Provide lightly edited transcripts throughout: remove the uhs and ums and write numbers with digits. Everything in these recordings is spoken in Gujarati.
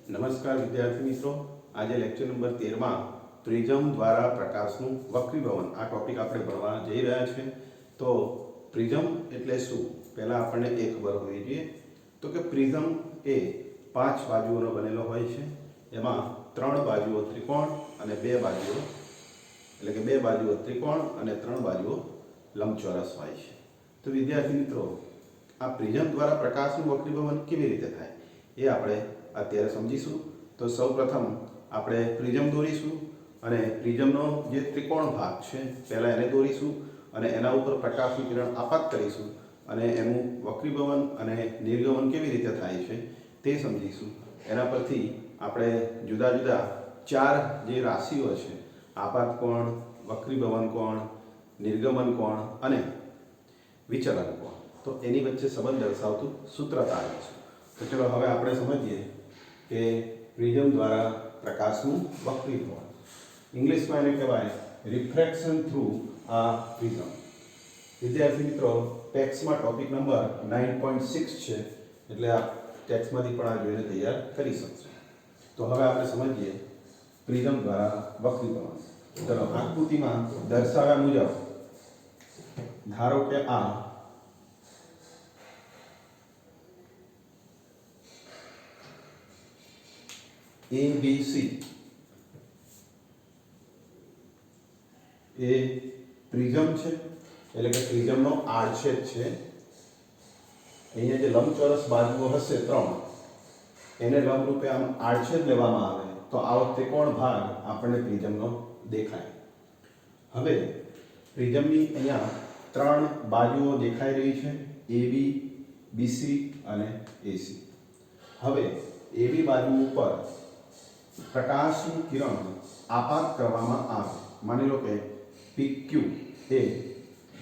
નમસ્કાર વિદ્યાર્થી મિત્રો, આજે લેક્ચર નંબર 13 માં પ્રિઝમ દ્વારા પ્રકાશનું વક્રીભવન આ ટોપિક આપણે ભણવા જઈ રહ્યા છીએ. તો પ્રિઝમ એટલે શું પહેલા આપણને એ ખબર હોવી જોઈએ. તો કે પ્રિઝમ એ 5 બાજુઓનો બનેલો હોય છે. એમાં 3 બાજુઓ ત્રિકોણ અને 2 બાજુઓ એટલે કે 2 બાજુઓ ત્રિકોણ અને 3 બાજુઓ લંબચોરસ હોય છે. તો વિદ્યાર્થી મિત્રો, આ પ્રિઝમ દ્વારા પ્રકાશનું વક્રીભવન કેવી રીતે થાય એ આપણે અત્યારે સમજીશું. તો સૌપ્રથમ આપણે પ્રિઝમ દોરીશું અને પ્રિઝમનો જે ત્રિકોણ ભાગ છે પહેલા એને દોરીશું અને એના ઉપર પ્રકાશનું કિરણ આપાત કરીશું અને એનું વક્રીભવન અને નિર્ગમન કેવી રીતે થાય છે તે સમજીશું. એના પરથી આપણે જુદા જુદા 4 જે રાશિઓ છે, આપાત કોણ, વક્રીભવન કોણ, નિર્ગમન કોણ અને વિચલન કોણ, તો એની વચ્ચે સંબંધ દર્શાવતું સૂત્ર તારે છે. તો ચલો હવે આપણે સમજીએ કે પ્રિઝમ દ્વારા પ્રકાશનું વક્રીભવન. ઇંગ્લિશમાં એને કહેવાય રિફ્રેક્શન થ્રુ આ પ્રિઝમ. વિદ્યાર્થી મિત્રો, ટેક્સ્ટમાં ટોપિક નંબર 9.6 છે, એટલે આ ટેક્સ્ટમાંથી પણ આ જોઈને તૈયાર કરી શકશો. તો હવે આપણે સમજીએ પ્રિઝમ દ્વારા વક્રીભવન. ચલો આકૃતિમાં દર્શાવ્યા મુજબ ધારો કે આ ABC એ પ્રિઝમ છે, એટલે કે પ્રિઝમનો આડછેદ છે. અહીંયા જે લંબચોરસ બાજુઓ હશે 3, એને લંબરૂપે આમ આડછેદ લેવામાં આવે તો આવો ત્રિકોણ ભાગ આપણને પ્રિઝમનો દેખાય. હવે પ્રિઝમની અહીંયા 3 બાજુઓ દેખાઈ રહી છે, AB, BC અને AC. હવે AB બાજુ ઉપર પ્રકાશનું કિરણ આપાત કરવામાં આવે. માની લો કે PQ એ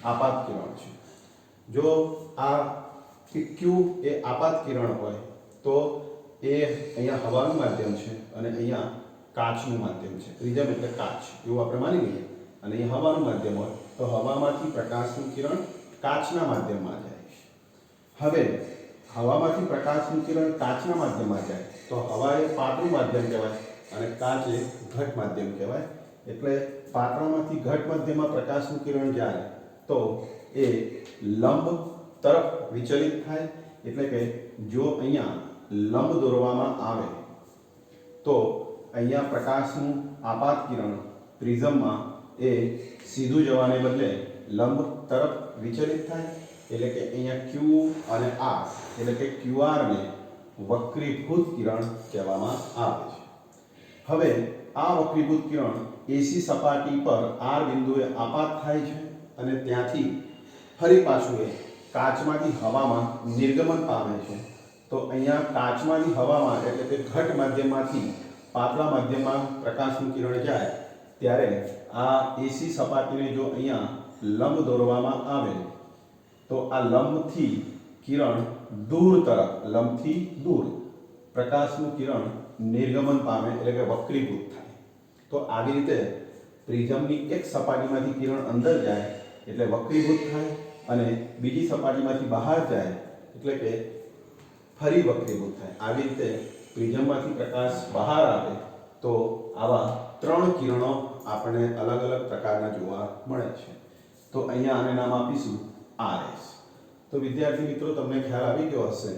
આપાત કિરણ છે. જો આ PQ એ આપાત કિરણ હોય તો એ અહીંયા હવાનું માધ્યમ છે અને અહીંયા કાચનું માધ્યમ છે. પ્રિઝમ એટલે કાચ એવું આપણે માની લઈએ અને અહીંયા હવાનું માધ્યમ હોય તો હવામાંથી પ્રકાશનું કિરણ કાચના માધ્યમમાં જાય છે. હવે હવામાંથી પ્રકાશનું કિરણ કાચના માધ્યમમાં જાય તો હવા એ પાતળું માધ્યમ કહેવાય અને કાચ એ ઘટ માધ્યમ કહેવાય. એટલે પાતળામાંથી ઘટ માધ્યમમાં પ્રકાશનું કિરણ જાય તો એ લંબ તરફ વિચલિત થાય. એટલે કે જો અહીંયા લંબ દોરવામાં આવે તો અહીંયા પ્રકાશનું આપાત કિરણ પ્રિઝમમાં એ સીધું જવાને બદલે લંબ તરફ વિચલિત થાય. એટલે કે અહીંયા Q અને R એટલે કે QR ને વક્રીભૂત કિરણ કહેવામાં આવે છે. હવે આ વક્રીભૂત કિરણ AC સપાટી પર R બિંદુએ આપાત થાય છે અને ત્યાંથી ફરી પાછું એ કાચમાંથી હવામાં નિર્ગમન પામે છે. તો અહીંયા કાચમાંથી હવામાં એટલે કે ઘટ માધ્યમમાંથી પાતળા માધ્યમમાં પ્રકાશનું કિરણ જાય ત્યારે આ AC સપાટીને જો અહીંયા લંબ દોરવામાં આવે તો આ લંબથી કિરણ દૂર તરફ, લંબથી દૂર પ્રકાશનું કિરણ નિર્ગમન પામે એટલે કે વક્રીભૂત થાય. તો આવી રીતે પ્રિઝમની એક સપાટીમાંથી કિરણ અંદર જાય એટલે વક્રીભૂત થાય અને બીજી સપાટીમાંથી બહાર જાય એટલે કે ફરી વક્રીભૂત થાય. આવી રીતે પ્રિઝમમાંથી પ્રકાશ બહાર આવે તો આવા 3 કિરણો આપણને અલગ અલગ પ્રકારના જોવા મળે છે. તો અહીંયા આને નામ આપીશું RS. તો વિદ્યાર્થી મિત્રો, તમને ખ્યાલ આવી ગયો હશે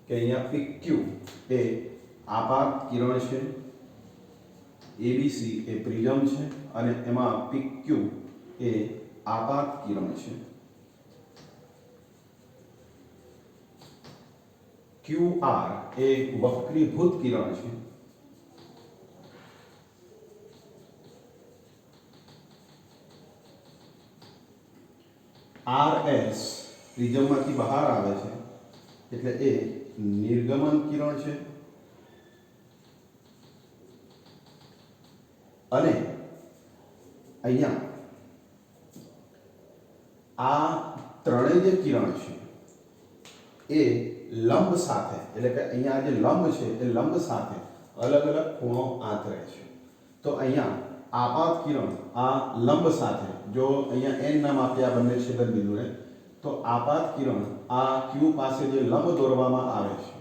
કે અહીંયા PQ એ આપાત કિરણ છે, ABC એ પ્રિઝમ છે અને એમાં PQ એ આપાત કિરણ છે. QR એ વક્રીભૂત કિરણ છે. RS પ્રિઝમમાંથી બહાર આવે છે એટલે એ નિર્ગમન કિરણ છે. અને અહીંયા આ ત્રણેય જે કિરણ છે એ લંબ સાથે એટલે કે અહીંયા જે લંબ છે એ લંબ સાથે અલગ અલગ ખૂણો આંતરે છે. તો અહીંયા આપાત કિરણ આ લંબ સાથે, જો અહીંયા N નામ આપ્યા બંને છેદન બિંદુને, તો આપાત કિરણ આ Q પાસે જે લંબ દોરવામાં આવે છે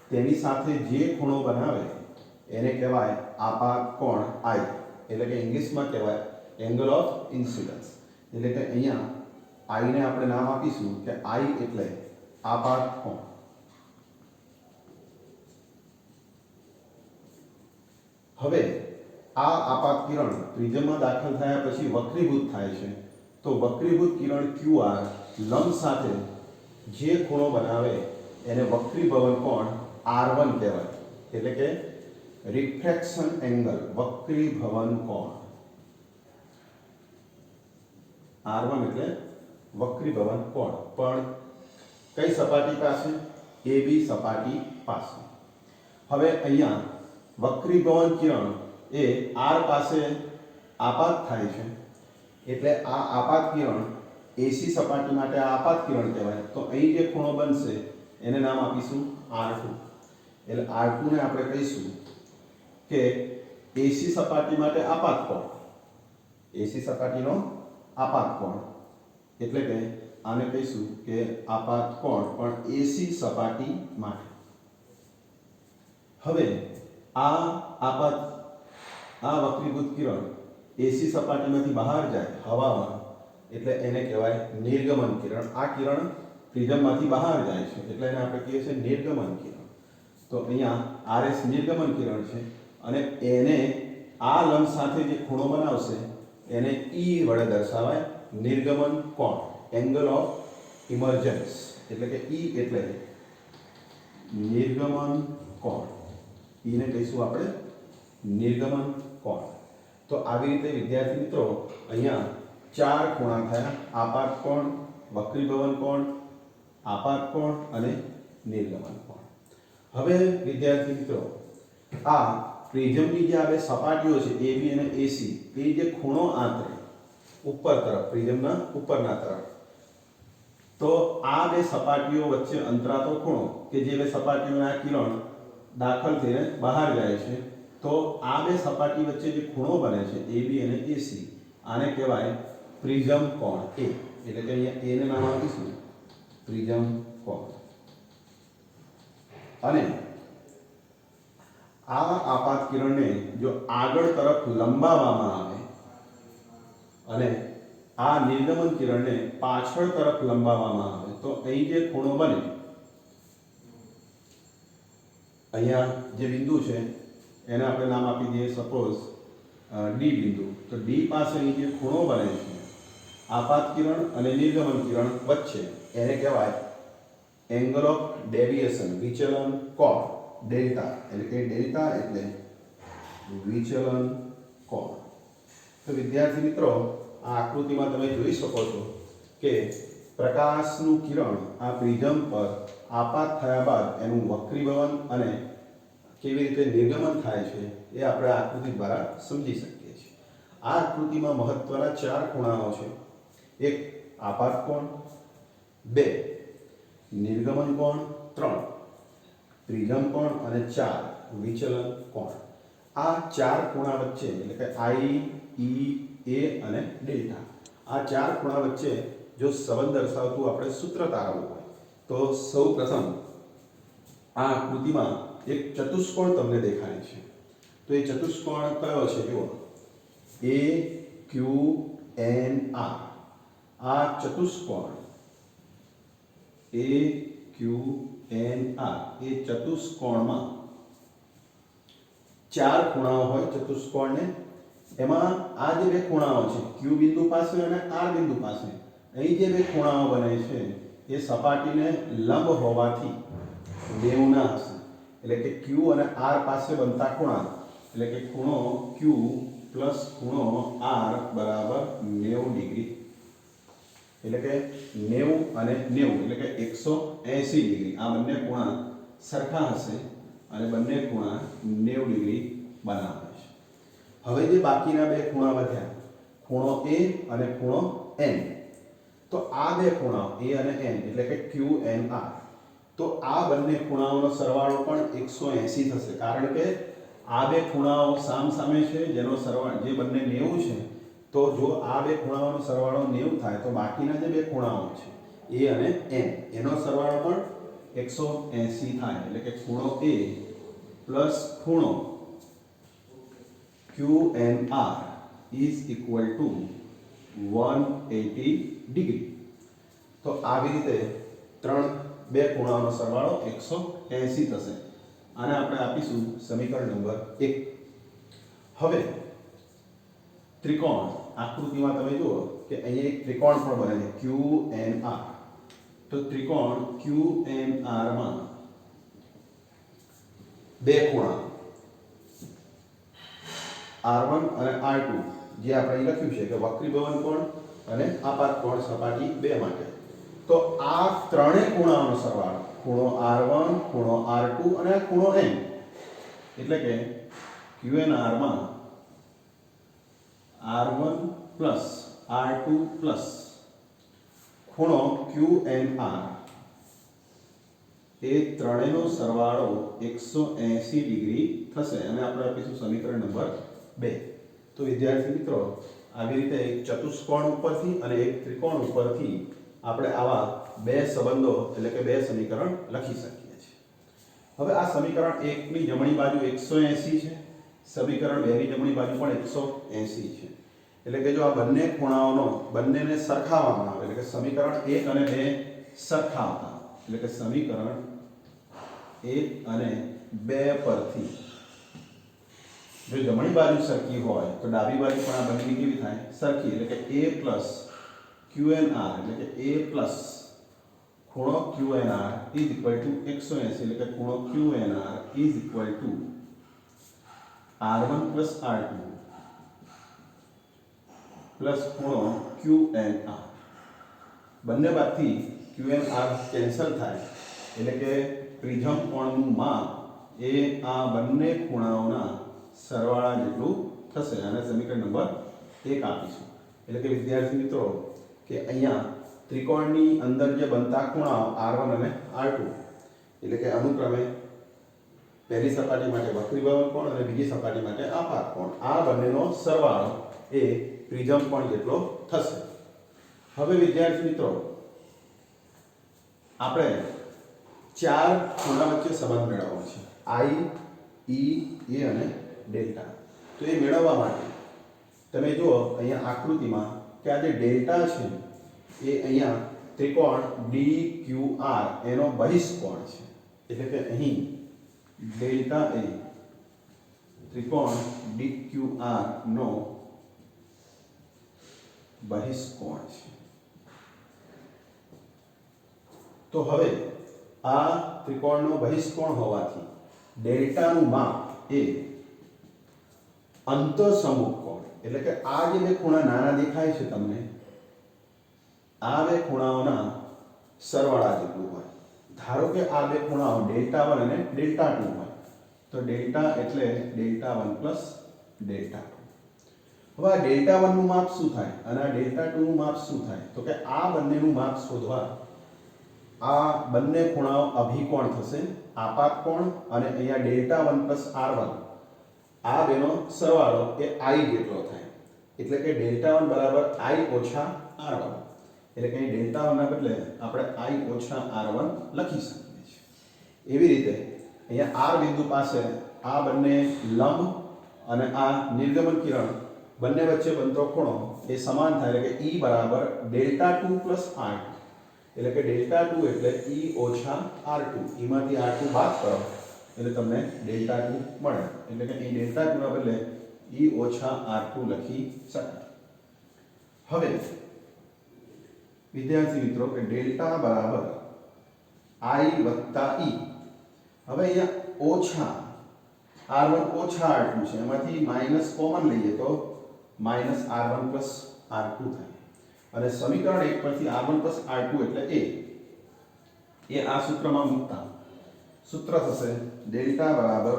તેની સાથે જે ખૂણો બનાવે એને કહેવાય આપાત કોણ I, એટલે કે ઇંગ્લિશમાં કહેવાય એંગલ ઓફ ઇન્સિડન્સ. એટલે કે અહીંયા I ને આપણે નામ આપીશું કે I એટલે આપાત કોણ. હવે આ આપાત કિરણ પ્રિઝમમાં દાખલ થયા પછી વક્રીભૂત થાય છે. તો વક્રીભૂત કિરણ QR લંબ સાથે જે ખૂણો બનાવે એને વક્રીભવન કોણ R1 કહેવાય. એટલે કે રિફ્રેક્શન એંગલ, વક્રીભવન કોણ R1 એટલે વક્રીભવન કોણ. પણ કઈ સપાટી પાસે? AB સપાટી પાસે. હવે અહીંયા વક્રીભવન કિરણ એ R પાસે આપાત થાય છે, એટલે આ આપાત કિરણ AC સપાટી માટે આ આપાત કિરણ કહેવાય. તો અહીં જે ખૂણો બનશે એને નામ આપીશું R2. એટલે R2 ને આપણે કહીશું કે AC સપાટી માટે આપાત કોણ, AC સપાટીનો આપાત કોણ, એટલે કે આને કહીશું કે આપાત કોણ પણ AC સપાટી માટે. હવે આ વક્રીભૂત કિરણ AC સપાટીમાંથી બહાર જાય હવામાં, એટલે એને કહેવાય નિર્ગમન કિરણ. આ કિરણ પ્રિઝમમાંથી બહાર જાય છે એટલે એને આપણે કહીએ છીએ નિર્ગમન કિરણ. તો અહીંયા RS નિર્ગમન કિરણ છે અને એને આ લંબ સાથે જે ખૂણો બનાવશે એને E વડે દર્શાવાય, નિર્ગમન કોણ, એંગલ ઓફ ઇમર્જન્સ. એટલે કે E એટલે નિર્ગમન કોણ, E ને કહીશું આપણે નિર્ગમન કોણ. તો આવી રીતે વિદ્યાર્થી મિત્રો અહીંયા 4 ખૂણા થયા: આપાત કોણ, વક્રીભવન કોણ, આપાત કોણ અને નિર્ગમન કોણ. હવે વિદ્યાર્થી મિત્રો આ પ્રિઝમની જે આ બે સપાટીઓ છે AB અને AC, એ જે ખૂણો આંતરે ઉપર તરફ, પ્રિઝમના ઉપરના તરફ, તો આ બે સપાટીઓ વચ્ચે અંતરાતો ખૂણો કે જે બે સપાટીઓના કિરણ દાખલ થઈને બહાર જાય છે, તો આ બે સપાટી વચ્ચે જે ખૂણો બને છે AB અને AC, આને કહેવાય પ્રિઝમ કોણ A. એટલે કે અહીંયા A ને નામ આપીશું પ્રિઝમ કોણ. અને આ આપાત કિરણને જો આગળ તરફ લંબાવવામાં આવે અને આ નિર્ગમન કિરણને પાછળ તરફ લંબાવવામાં આવે તો અહીં જે ખૂણો બને, અહીંયા જે બિંદુ છે એને આપણે નામ આપી દઈએ સપોઝ D બિંદુ. તો D પાસે અહીં જે ખૂણો બને છે આપાત કિરણ અને નિર્ગમન કિરણ વચ્ચે, એને કહેવાય એંગલ ઓફ ડેવિએશન, વિચલન કોણ, ડેલ્ટા. એટલે કે ડેલ્ટા એટલે વિચલન કોણ. તો વિદ્યાર્થી મિત્રો આ આકૃતિમાં તમે જોઈ શકો છો કે પ્રકાશનું કિરણ આ પ્રિઝમ પર આપાત થયા બાદ એનું વક્રીભવન અને કેવી રીતે નિર્ગમન થાય છે એ આપણે આ આકૃતિ દ્વારા સમજી શકીએ છીએ. આ આકૃતિમાં મહત્વના 4 ખૂણાઓ છે: 1 આપાત કોણ, 2 નિર્ગમન કોણ, 3 પ્રિઝમ કોણ અને 4 વિચલન કોણ. આ 4 ખૂણા વચ્ચે એટલે કે I, E, A અને ડેલ્ટા, આ 4 ખૂણા વચ્ચે જો સંબંધ દર્શાવતું આપણે સૂત્ર તારવવું હોય તો સૌપ્રથમ આ આકૃતિમાં એક ચતુષ્કોણ તમને દેખાય છે. તો એ ચતુષ્કોણ કયો છે? જુઓ, AQNR. આ ચતુષ્કોણ AQNR એ ચતુષ્કોણમાં 4 ખૂણાઓ હોય ચતુષ્કોણને. એમાં આ જે બે ખૂણાઓ છે Q બિંદુ પાસે અને R બિંદુ પાસે, અહીં જે બે ખૂણાઓ બને છે એ સપાટીને લંબ હોવાથી 90 ના હશે. એટલે કે Q અને R પાસે બનતા ખૂણા, એટલે કે ખૂણો Q પ્લસ ખૂણો R બરાબર 90 ડિગ્રી. એટલે કે 90 અને 90 એટલે કે 180 ડિગ્રી. આ બંને ખૂણા સરખા હશે અને બંને ખૂણા 90 ડિગ્રી બનાવે છે. હવે જે બાકીના બે ખૂણા વધ્યા, ખૂણો A અને ખૂણો N, તો આ બે ખૂણાઓ A અને N એટલે કે QNR, તો આ બંને ખૂણાઓનો સરવાળો પણ 180 થશે. કારણ કે આ બે ખૂણાઓ સામસામે છે જેનો સરવાળો જે બંને 90 છે. તો જો આ બે ખૂણાઓનો સરવાળો 90 થાય તો બાકીના જે બે ખૂણાઓ છે A અને N એનો સરવાળો પણ 180 થાય એટલે કે ખૂણો A પ્લસ ખૂણો QNR is equal to 180 degree. તો આવી રીતે બે ખૂણાઓનો સરવાળો 180 થશે. આને આપણે આપીશું સમીકરણ નંબર 1. હવે ત્રિકોણ આકૃતિમાં તમે જુઓ કે અહીંયા એક ત્રિકોણ પણ બને છે QNR. તો ત્રિકોણ QNR માં બે ખૂણા R1 અને R2 જે આપણે લખ્યું છે કે વક્રીભવન કોણ અને આપાત કોણ સપાટી 2 માટે. તો આ ત્રણેય ખૂણાઓનો સરવાળો ખૂણો R1, ખૂણો R2 અને ખૂણો M એટલે કે QNR માં R1 પ્લસ R2 પ્લસ ખૂણો QNR એ ત્રણેયનો સરવાળો 180 ડિગ્રી થશે અને આપણે આપીશું સમીકરણ નંબર 2. તો વિદ્યાર્થી મિત્રો આવી રીતે એક ચતુષ્કોણ ઉપરથી અને એક ત્રિકોણ ઉપરથી આપણે આવા બે સંબંધો એટલે કે બે સમીકરણ લખી શકીએ છીએ. હવે આ સમીકરણ 1 ની જમણી બાજુ 180 છે, સમીકરણ 2 ની જમણી બાજુ પણ 180 છે. એટલે કે જો આ બંને ખૂણાઓનો બંનેને સરખાવવામાં આવે એટલે કે સમીકરણ 1 અને 2 સરખાવતા એટલે કે સમીકરણ 1 અને 2 પરથી જો જમણી બાજુ સરખી હોય તો ડાબી બાજુ પણ આ બંને કેવી થાય સરખી એટલે કે A પ્લસ QNR એટલે કે A પ્લસ ખૂણો QNR ઇઝ ઇક્વલ ટુ 180 એટલે કે ખૂણો QNR is equal to R1 plus R2 plus ખૂણો QNR. બંને બાજુથી QNR કેન્સલ થાય એટલે કે પ્રિઝમ કોણનું માપ એ આ બંને ખૂણાઓના સરવાળા જેટલું થશે અને સમીકરણ નંબર 1 આપીશું. એટલે કે વિદ્યાર્થી મિત્રો કે અહીંયા ત્રિકોણની અંદર જે બનતા ખૂણાઓ R1 અને R2 એટલે કે અનુક્રમે પહેલી સપાટી માટે વક્રીભવન કોણ અને બીજી સપાટી માટે આપાત કોણ આ બંનેનો સરવાળો એ પ્રિઝમ કોણ જેટલો થશે. હવે વિદ્યાર્થી મિત્રો આપણે ચાર ખૂણા વચ્ચે સંબંધ મેળવવાનો છે I, E, A અને ડેલ્ટા. તો એ મેળવવા માટે તમે જુઓ અહીંયા આકૃતિમાં કે આ જે ડેલ્ટા છે એ અહીંયા ત્રિકોણ DQR એનો બહિષ્કોણ છે. એટલે કે અહીં ડેલ્ટા એ ત્રિકોણ DQR નો બહિષ્કોણ છે. તો હવે આ ત્રિકોણનો બહિષ્કોણ હોવાથી ડેલ્ટાનું માપ એ અંતઃસમુખ કોણ એટલે કે આ જે બે ખૂણા નાના દેખાય છે તમને આ બે ખૂણાઓના સરવાળા જેટલું હોય. ધારો કે આ બે ખૂણાઓ ડેલ્ટા 1 અને ડેલ્ટા 2 હોય તો ડેલ્ટા એટલે ડેલ્ટા 1 પ્લસ ડેલ્ટા 2. હવે આ ડેલ્ટા 1 નું માપ શું થાય અને આ ડેલ્ટા 2 નું માપ શું થાય તો કે આ બંનેનું માપ શોધવા આ બંને ખૂણાઓ અભિકોણ થશે આપાત કોણ અને અહીંયા ડેલ્ટા 1 પ્લસ R1 આ બેનો સરવાળો એ I જેટલો થાય. એટલે કે ડેલ્ટા 1 બરાબર I ઓછા R1 એટલે કે ડેલ્ટા 1 ના બદલે આપણે I ઓછા R1 લખી શકીએ છીએ. એવી રીતે અહીંયા R બિંદુ પાસે આ બંને લંબ અને આ નિર્ગમન કિરણ બંને વચ્ચે બનતો ખૂણો એ સમાન થાય એટલે કે E બરાબર ડેલ્ટા 2 પ્લસ R2 એટલે કે ડેલ્ટા 2 એટલે E ઓછા R2 એમાંથી R2 બાદ કરો એટલે તમને ડેલ્ટા 2 મળે. એટલે કે અહીં ડેલ્ટા 2 ના બદલે E ઓછા R2 લખી શકાય. હવે વિદ્યાર્થી મિત્રો કે ડેલ્ટા બરાબર I વત્તા E. હવે અહીંયા ઓછા R1 ઓછા R2 છે એમાંથી માઈનસ કોમન લઈએ તો માઈનસ R1 પ્લસ R2 થાય અને સમીકરણ 1 પરથી R1 પ્લસ R2 એટલે A એ આ સૂત્રમાં મૂકતા સૂત્ર થશે ડેલ્ટા બરાબર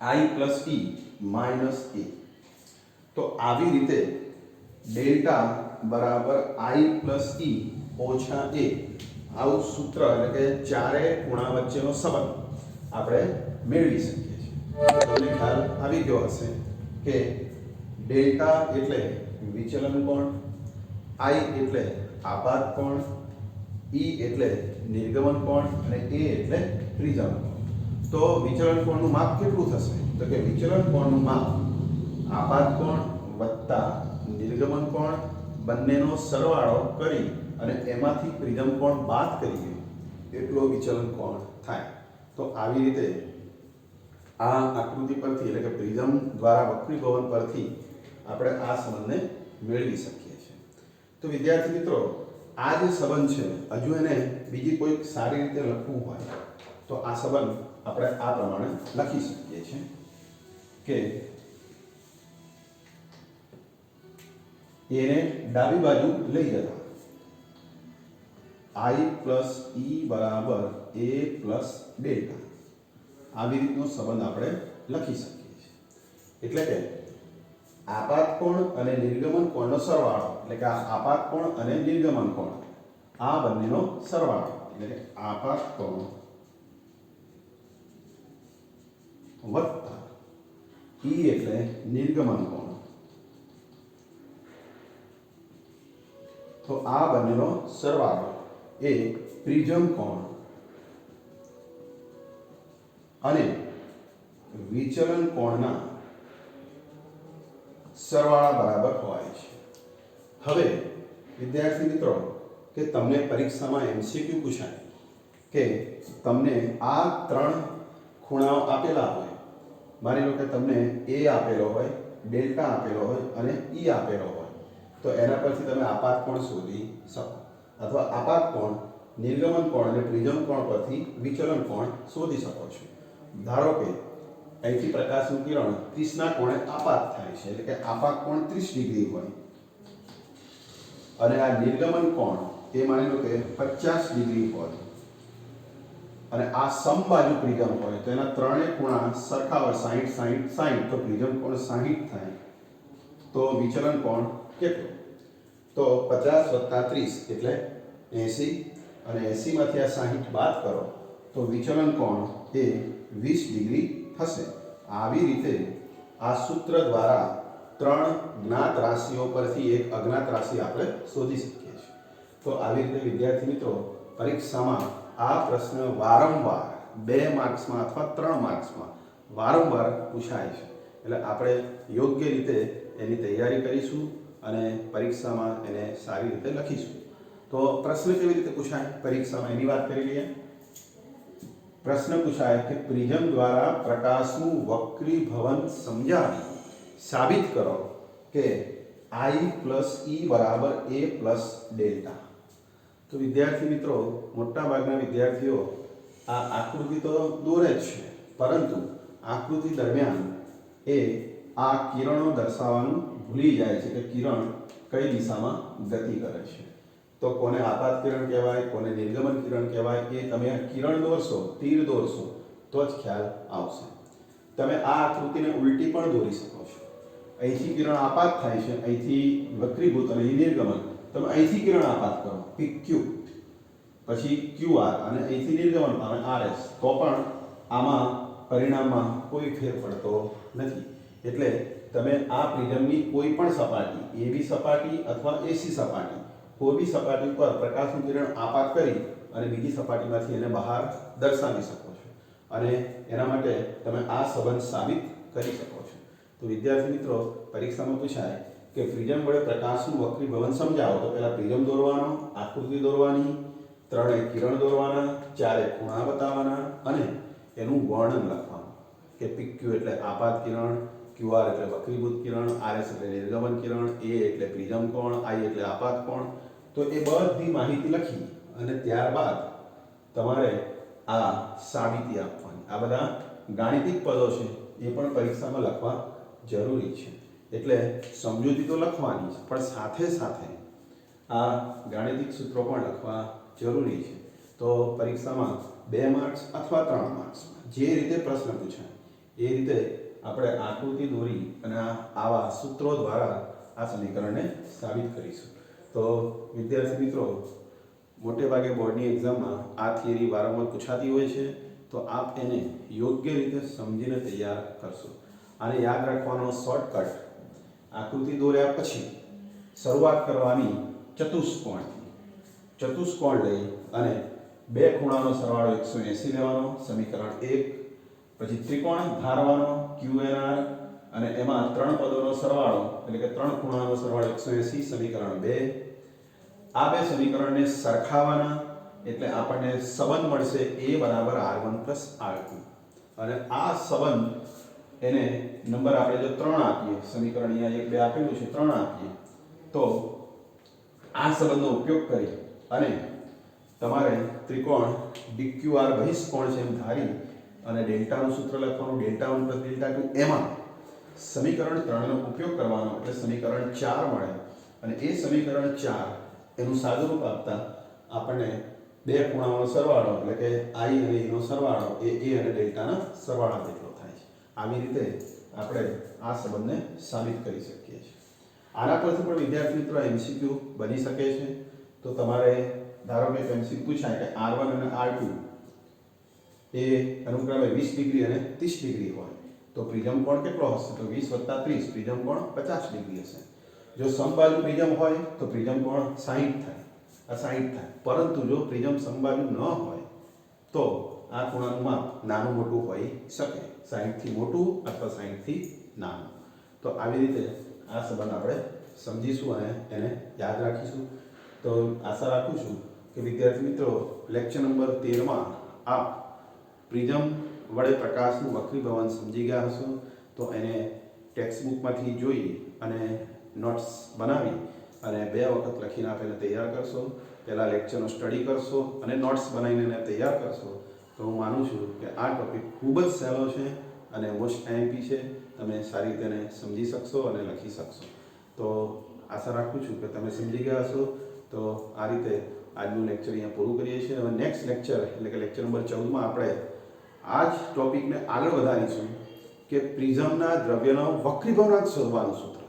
I plus E minus A. તો આવી રીતે ડેલ્ટા બરાબર I પ્લસ E ઓછા A આવું સૂત્ર એટલે કે ચારે ખૂણા વચ્ચેનો સંબંધ આપણે મેળવી શકીએ છીએ. તમને ખ્યાલ આવી ગયો હશે કે ડેલ્ટા એટલે વિચલન કોણ, I એટલે આપાત કોણ, E એટલે નિર્ગમન કોણ અને A એટલે પ્રિઝમ કોણ. તો વિચલન કોણનું માપ કેટલું થશે? તો કે વિચલન કોણનું માપ આપાત કોણ વત્તા નિર્ગમન કોણ બંનેનો સરવાળો કરી અને એમાંથી પ્રિઝમ કોણ બાદ કરીએ એટલો વિચલન કોણ થાય. તો આવી રીતે આ આકૃતિ પરથી એટલે કે પ્રિઝમ દ્વારા વક્રીભવન પરથી આપણે આ સંબંધને મેળવી શકીએ છીએ. તો વિદ્યાર્થી મિત્રો, આ જે સંબંધ છે હજુ એને બીજી કોઈ સારી રીતે લખવું હોય તો આ સંબંધ આપણે આ પ્રમાણે લખી શકીએ છીએ કે એને ડાબી બાજુ લઈ જતા I plus E બરાબર A plus ડેલ્ટા આવી રીતનો સંબંધ આપણે લખી શકીએ છીએ. એટલે કે આપાત કોણ અને નિર્ગમન કોણનો સરવાળો એટલે કે આ આપાત કોણ અને નિર્ગમન કોણ આ બંનેનો સરવાળો એટલે કે આપાત કોણ વત્તા E એટલે નિર્ગમન કોણ. તો આ બંનેનો સરવાળો એ પ્રિઝમ કોણ અને વિચલન કોણના સરવાળા બરાબર હોય છે. હવે વિદ્યાર્થી મિત્રો, કે તમને પરીક્ષામાં MCQ પૂછાય કે તમને આ ત્રણ ખૂણાઓ આપેલા હોય, માની લો કે તમને A આપેલો હોય, ડેલ્ટા આપેલો હોય અને E આપેલો હોય, તો એના પરથી તમે આપાત કોણ શોધી શકો અથવા આપાત કોણ, નિર્ગમન કોણ અને પ્રિઝમ કોણ પરથી વિચલન કોણ શોધી શકો છો. ધારો કે અહીંથી પ્રકાશનું કિરણ 30ના કોણે આપાત થાય છે એટલે કે આપાત કોણ 30 ડિગ્રી હોય અને આ નિર્ગમન કોણ એ માની લો કે 50 ડિગ્રી હોય અને આ સમબાજુ પ્રિઝમ હોય તો એના ત્રણેય ખૂણા સરખા હોય 60 60 60 તો પ્રિઝમ કોણ 60 થાય. તો વિચલન કોણ કેટલો? તો 50 + 30 એટલે 80 અને 80 માંથી આ 60 બાદ કરો તો વિચલન કોણ એ 20 ડિગ્રી થશે. આવી રીતે આ સૂત્ર દ્વારા ત્રણ જ્ઞાત રાશિઓ પરથી એક અજ્ઞાત રાશિ આપણે શોધી શકીએ છીએ. તો આવી રીતે વિદ્યાર્થી મિત્રો, પરીક્ષામાં આ પ્રશ્ન વારંવાર 2 માર્ક્સમાં અથવા 3 માર્ક્સમાં વારંવાર પૂછાય છે. એટલે આપણે યોગ્ય રીતે એની તૈયારી કરીશું અને પરીક્ષામાં એને સારી રીતે લખીશું. તો પ્રશ્ન કેવી રીતે પૂછાય પરીક્ષામાં એની વાત કરી લઈએ. પ્રશ્ન પૂછાય કે પ્રિઝમ દ્વારા પ્રકાશનું વક્રીભવન સમજાવી સાબિત કરો કે I plus E બરાબર A plus ડેલ્ટા. તો વિદ્યાર્થી મિત્રો, મોટા ભાગના વિદ્યાર્થીઓ આ આકૃતિ તો દોરે જ છે, પરંતુ આકૃતિ દરમિયાન એ આ કિરણો દર્શાવવાનું ભૂલી જાય છે કે કિરણ કઈ દિશામાં ગતિ કરે છે. તો કોને આપાત કિરણ કહેવાય, કોને નિર્ગમન કિરણ કહેવાય, એ તમે કિરણ દોરશો, તીર દોરશો તો જ ખ્યાલ આવશે. તમે આ આકૃતિને ઉલટી પણ દોરી શકો છો. અહીંથી કિરણ આપાત થાય છે, અહીંથી વક્રીભૂત અને નિર્ગમન. તમે અહીંથી કિરણ આપાત કરો PQ, પછી QR અને અહીંથી નિર્ગમન પામે RS, તો પણ આમાં પરિણામમાં કોઈ ફેર પડતો નથી. એટલે તમે આ પ્રિઝમની કોઈ પણ સપાટી, AB સપાટી અથવા AC સપાટી, કોઈ બી સપાટી પર પ્રકાશનું કિરણ આપાત કરી અને બીજી સપાટીમાંથી એને બહાર દર્શાવી શકો છો અને એના માટે તમે આ સંબંધ સાબિત કરી શકો છો. તો વિદ્યાર્થી મિત્રો, પરીક્ષામાં પૂછાય કે પ્રિઝમ વડે પ્રકાશનું વક્રીભવન સમજાવો, તો પહેલા પ્રિઝમ દોરવાનો, આકૃતિ દોરવાની, ત્રણેય કિરણ દોરવાના, ચારે ખૂણા બતાવવાના અને એનું વર્ણન લખવાનું કે PQ એટલે આપાત કિરણ, QR એટલે વક્રીભૂત કિરણ, RS એટલે નિર્ગમન કિરણ, A એટલે પ્રિઝમ કોણ, I એટલે આપાત કોણ. તો એ બધી માહિતી લખી અને ત્યારબાદ તમારે આ સાબિતી આપવાની. આ બધા ગાણિતિક પદો છે, એ પણ પરીક્ષામાં લખવા જરૂરી છે. એટલે સમજૂતી તો લખવાની છે, પણ સાથે સાથે આ ગાણિતિક સૂત્રો પણ લખવા જરૂરી છે. તો પરીક્ષામાં 2 માર્ક્સ અથવા 3 માર્ક્સમાં જે રીતે પ્રશ્ન પૂછાય એ રીતે આપણે આકૃતિ દોરી અને આવા સૂત્રો દ્વારા આ સમીકરણને સાબિત કરીશું. તો વિદ્યાર્થી મિત્રો, મોટે ભાગે બોર્ડની એક્ઝામમાં આ થિયરી વારંવાર પૂછાતી હોય છે, તો આપ એને યોગ્ય રીતે સમજીને તૈયાર કરશો. આને યાદ રાખવાનો શોર્ટકટ, આકૃતિ દોર્યા પછી શરૂઆત કરવાની ચતુષ્કોણથી. ચતુષ્કોણ લઈ અને બે ખૂણાનો સરવાળો 180 લેવાનો, સમીકરણ 1. પછી ત્રિકોણ ધારવાનો QNR અને એમાં ત્રણ પદોનો સરવાળો એટલે કે ત્રણ ખૂણાનો સરવાળો 180, સમીકરણ 2. આ બે સમીકરણને સરખાવવાના એટલે આપણને સંબંધ મળશે A બરાબર R1 પ્લસ R2 અને આ સંબંધ એને નંબર આપણે જો 3 આપીએ, સમીકરણ અહીંયા 1 2 આપેલું છે, 3 આપીએ તો આ સંબંધનો ઉપયોગ કરી અને તમારે ત્રિકોણ DQR બહિષ્કોણ છે એમ ધારી અને ડેલ્ટાનું સૂત્ર લખવાનું, Δ1 + Δ2. એમાં સમીકરણ 3 નો ઉપયોગ કરવાનો એટલે સમીકરણ 4 મળે અને એ સમીકરણ 4 એનું સાદુરૂપ આપતા આપણને બે ખૂણાઓનો સરવાળો એટલે કે I અને E નો સરવાળો એ A અને ડેલ્ટાના સરવાળા જેટલો થાય છે. આવી રીતે આપણે આ સંબંધને સાબિત કરી શકીએ છીએ. આના પરથી પણ વિદ્યાર્થી મિત્રો MCQ બની શકે છે. તો તમારે ધારો કે MCQ પૂછાય કે R1 અને R2 એ અનુક્રમે 20 ડિગ્રી અને 30 ડિગ્રી હોય તો પ્રિઝમ કોણ કેટલો હશે? તો 20 + 30 પ્રિઝમ કોણ 50 ડિગ્રી હશે. જો સમબાજુ પ્રિઝમ હોય તો પ્રિઝમ કોણ 60 થાય, આ 60 થાય. પરંતુ જો પ્રિઝમ સમબાજુ ન હોય તો આ ખૂણાનું માપ નાનું મોટું હોઈ શકે, 60 થી મોટું અથવા 60 થી નાનું. તો આવી રીતે આ સંબંધ આપણે સમજીશું અને એને યાદ રાખીશું. તો આશા રાખું છું કે વિદ્યાર્થી મિત્રો લેક્ચર નંબર 13 માં આપ પ્રિઝમ વડે પ્રકાશનું વક્રીભવન સમજી ગયા હશો. તો એને ટેક્સ્ટ બુકમાંથી જોઈ અને નોટ્સ બનાવી અને 2 વખત લખીને આપ એને તૈયાર કરશો. પહેલાં લેક્ચરનો સ્ટડી કરશો અને નોટ્સ બનાવીને એને તૈયાર કરશો તો હું માનું છું કે આ ટોપિક ખૂબ જ સહેલો છે અને મોસ્ટ IMP છે. તમે સારી રીતે એને સમજી શકશો અને લખી શકશો. તો આશા રાખું છું કે તમે સમજી ગયા હશો. તો આ રીતે આજનું લેક્ચર અહીંયા પૂરું કરીએ છીએ. હવે નેક્સ્ટ લેક્ચર એટલે કે લેક્ચર નંબર 14 માં આપણે આ જ ટોપિકને આગળ વધારીશું કે પ્રિઝમના દ્રવ્યનો વક્રીભવનાંક શોધવાનું સૂત્ર,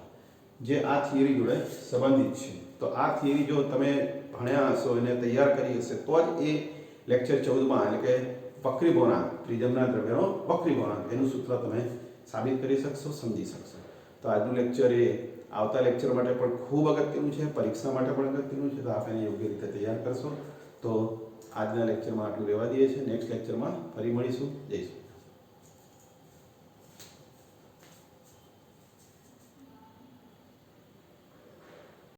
જે આ થિયરી જોડે સંબંધિત છે. તો આ થિયરી જો તમે ભણ્યા હશો એને તૈયાર કરી હશે તો જ એ લેક્ચર 14 માં એટલે કે વક્રીભવનાંક, પ્રિઝમના દ્રવ્યનો વક્રીભવનાંક એનું સૂત્ર તમે સાબિત કરી શકશો, સમજી શકશો. તો આજનું લેક્ચર એ આવતા લેક્ચર માટે પણ ખૂબ અગત્યનું છે, પરીક્ષા માટે પણ અગત્યનું છે. તો આપ એને યોગ્ય રીતે તૈયાર કરશો. તો આજના લેક્ચરમાં આટલું રહેવા દઈએ છીએ. નેક્સ્ટ લેક્ચરમાં ફરી મળીશું. જય શ્રી